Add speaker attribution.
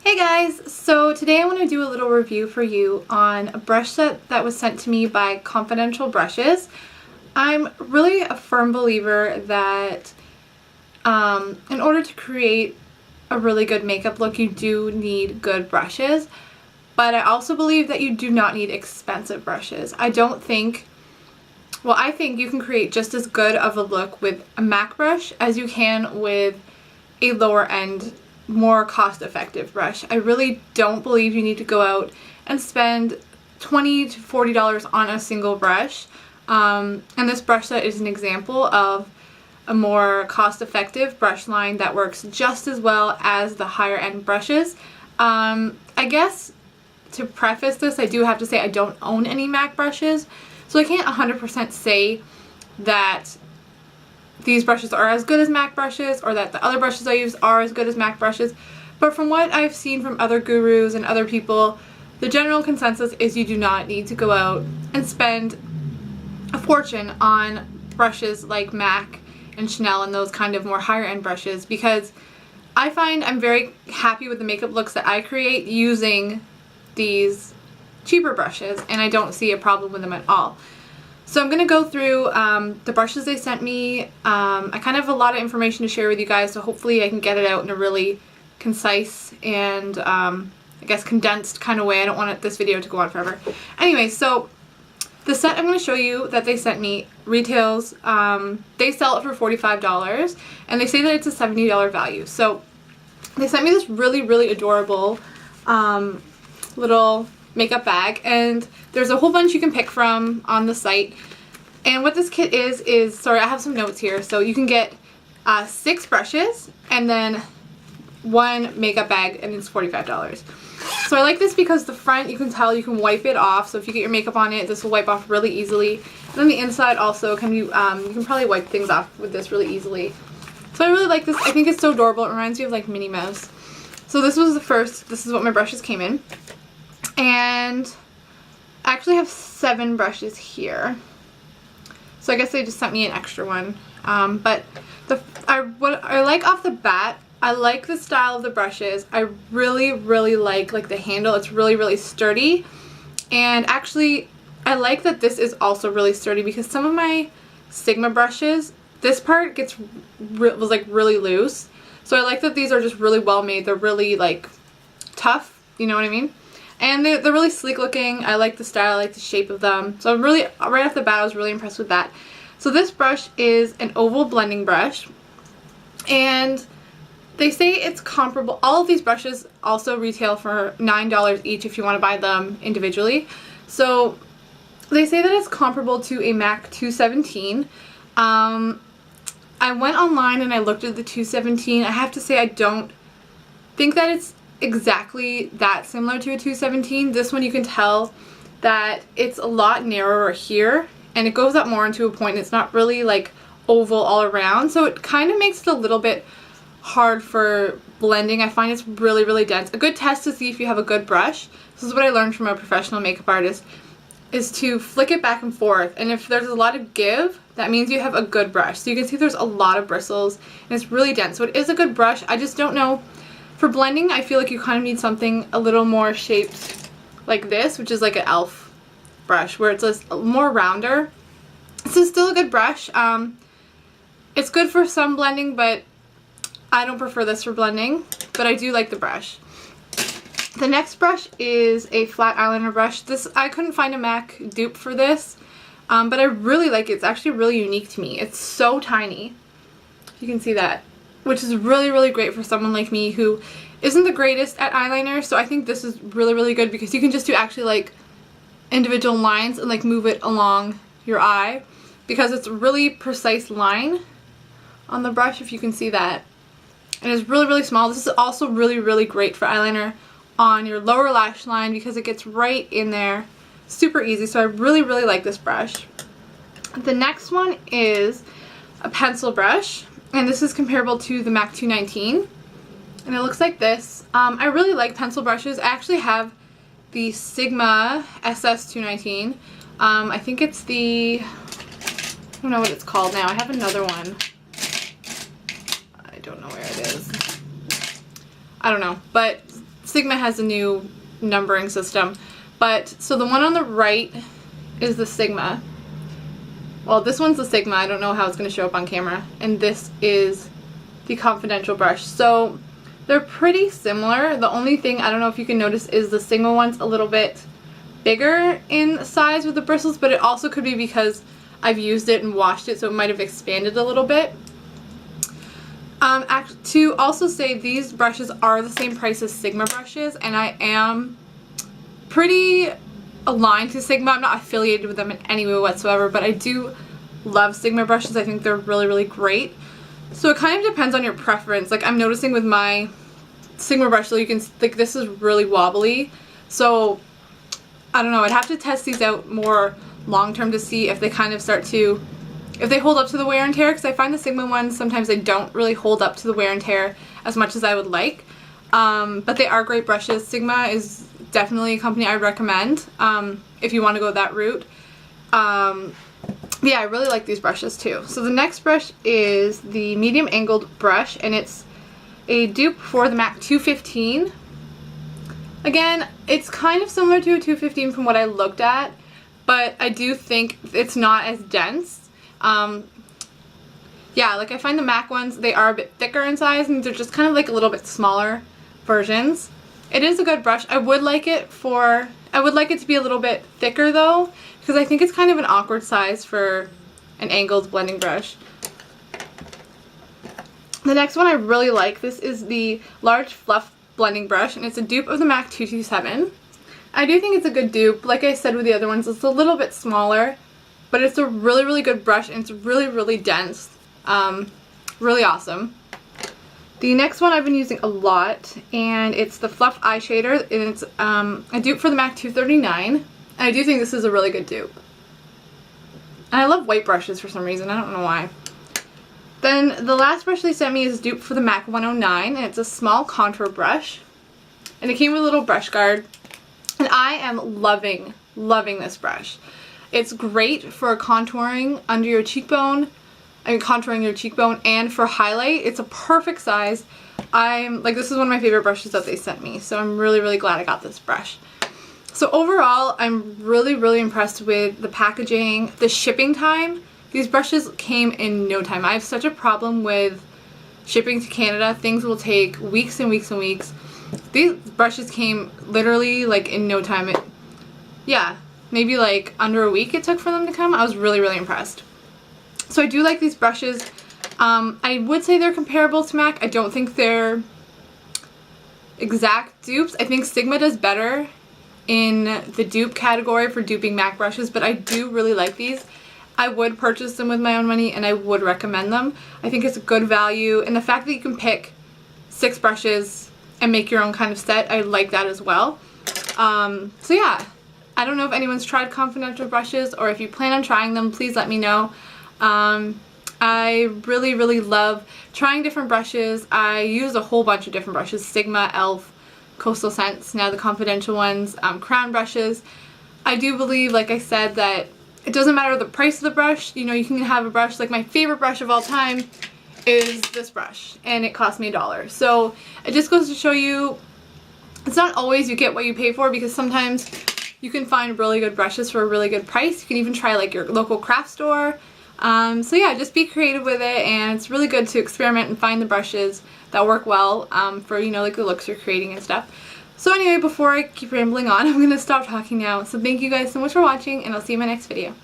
Speaker 1: Hey guys, so today I want to do a little review for you on a brush set that was sent to me by Confidential Brushes. I'm really a firm believer that in order to create a really good makeup look, you do need good brushes, but I also believe that you do not need expensive brushes. I think you can create just as good of a look with a MAC brush as you can with a lower end, more cost-effective brush. I really don't believe you need to go out and spend $20 to $40 on a single brush. And this brush set is an example of a more cost-effective brush line that works just as well as the higher end brushes. I guess to preface this, I do have to say I don't own any MAC brushes, so I can't 100% say that these brushes are as good as MAC brushes or that the other brushes I use are as good as MAC brushes. But from what I've seen from other gurus and other people, the general consensus is you do not need to go out and spend a fortune on brushes like MAC and Chanel and those kind of more higher end brushes, because I find I'm very happy with the makeup looks that I create using these cheaper brushes, and I don't see a problem with them at all. So I'm going to go through the brushes they sent me. I kind of have a lot of information to share with you guys, so hopefully I can get it out in a really concise and I guess condensed kind of way. I don't want this video to go on forever. Anyway, so the set I'm going to show you that they sent me retails, they sell it for $45 and they say that it's a $70 value. So they sent me this really adorable little makeup bag, and there's a whole bunch you can pick from on the site. And what this kit is, sorry, I have some notes here, so you can get 6 brushes and then 1 makeup bag, and it's $45. So I like this because the front, you can tell you can wipe it off, so if you get your makeup on it, this will wipe off really easily. And then the inside also can be, you can probably wipe things off with this really easily. So I really like this. I think it's so adorable. It reminds me of like Minnie Mouse. So this was the first, this is what my brushes came in. And I actually have 7 brushes here, so I guess they just sent me an extra one. But what I like off the bat, I like the style of the brushes. I really like the handle. It's really sturdy, and actually I like that this is also really sturdy, because some of my Sigma brushes, this part was like really loose. So I like that these are just really well made. They're really like tough, you know what I mean? And they're really sleek looking. I like the style, I like the shape of them. So I'm really, right off the bat, I was really impressed with that. So this brush is an oval blending brush, and they say it's comparable. All of these brushes also retail for $9 each if you want to buy them individually. So they say that it's comparable to a MAC 217. I went online and I looked at the 217. I have to say I don't think that it's exactly that similar to a 217. This one you can tell that it's a lot narrower here, and it goes up more into a point. It's not really like oval all around, so it kind of makes it a little bit hard for blending. I find it's really dense. A good test to see if you have a good brush, this is what I learned from a professional makeup artist, is to flick it back and forth, and if there's a lot of give, that means you have a good brush. So you can see there's a lot of bristles and it's really dense, so it is a good brush. I just don't know, for blending I feel like you kind of need something a little more shaped like this, which is like an e.l.f. brush, where it's a more rounder. This is still a good brush. It's good for some blending, but I don't prefer this for blending, but I do like the brush. The next brush is a flat eyeliner brush. This, I couldn't find a MAC dupe for this, but I really like it. It's actually really unique to me. It's so tiny. You can see that, which is really great for someone like me who isn't the greatest at eyeliner. So I think this is really good, because you can just do actually like individual lines and like move it along your eye, because it's a really precise line on the brush, if you can see that. And it's really small. This is also really great for eyeliner on your lower lash line, because it gets right in there super easy. So I really like this brush. The next one is a pencil brush, and this is comparable to the MAC 219, and it looks like this. I really like pencil brushes. I actually have the Sigma SS 219. I think it's the, I don't know what it's called now. I have another one. I don't know where it is. I don't know, but Sigma has a new numbering system. But, so the one on the right is the Sigma. Well, this one's the Sigma. I don't know how it's going to show up on camera. And this is the Confidential brush. So they're pretty similar. The only thing, I don't know if you can notice, is the Sigma one's a little bit bigger in size with the bristles, but it also could be because I've used it and washed it, so it might have expanded a little bit. To also say, these brushes are the same price as Sigma brushes, and I am pretty aligned to Sigma. I'm not affiliated with them in any way whatsoever, but I do love Sigma brushes. I think they're really, really great. So it kind of depends on your preference. Like, I'm noticing with my Sigma brush, so you can, like, this is really wobbly. So, I don't know, I'd have to test these out more long term to see if they kind of start to, if they hold up to the wear and tear, because I find the Sigma ones, sometimes they don't really hold up to the wear and tear as much as I would like. But they are great brushes. Sigma is definitely a company I recommend if you want to go that route. Yeah, I really like these brushes too. So the next brush is the medium angled brush, and it's a dupe for the MAC 215. Again, it's kind of similar to a 215 from what I looked at, but I do think it's not as dense. Yeah, like I find the MAC ones, they are a bit thicker in size, and they're just kind of like a little bit smaller versions. It is a good brush. I would like it to be a little bit thicker though, because I think it's kind of an awkward size for an angled blending brush. The next one I really like. This is the Large Fluff blending brush, and it's a dupe of the MAC 227. I do think it's a good dupe. Like I said with the other ones, it's a little bit smaller, but it's a really, really good brush, and it's really, really dense. Really awesome. The next one I've been using a lot, and it's the Fluff Eye Shader, and it's a dupe for the MAC 239. I do think this is a really good dupe. And I love white brushes for some reason. I don't know why. Then the last brush they sent me is a dupe for the MAC 109, and it's a small contour brush. And it came with a little brush guard. And I am loving this brush. It's great for contouring under your cheekbone. Contouring your cheekbone, and for highlight. It's a perfect size. This is one of my favorite brushes that they sent me, so I'm really, really glad I got this brush. So overall, I'm really, really impressed with the packaging, the shipping time. These brushes came in no time. I have such a problem with shipping to Canada. Things will take weeks and weeks and weeks. These brushes came literally like in no time. Yeah, maybe like under a week it took for them to come. I was really, really impressed. So I do like these brushes. I would say they're comparable to MAC. I don't think they're exact dupes. I think Sigma does better in the dupe category for duping MAC brushes, but I do really like these. I would purchase them with my own money, and I would recommend them. I think it's a good value, and the fact that you can pick 6 brushes and make your own kind of set, I like that as well. So yeah, I don't know if anyone's tried Confidential brushes, or if you plan on trying them, please let me know. I really, really love trying different brushes. I use a whole bunch of different brushes: Sigma, e.l.f., Coastal Scents, now the Confidential ones, crown brushes. I do believe, like I said, that it doesn't matter the price of the brush. You know, you can have a brush, like my favorite brush of all time is this brush, and it cost me $1. So it just goes to show you, it's not always you get what you pay for, because sometimes you can find really good brushes for a really good price. You can even try like your local craft store. So yeah, just be creative with it, and it's really good to experiment and find the brushes that work well for, you know, like the looks you're creating and stuff. So anyway, before I keep rambling on, I'm going to stop talking now. So thank you guys so much for watching, and I'll see you in my next video.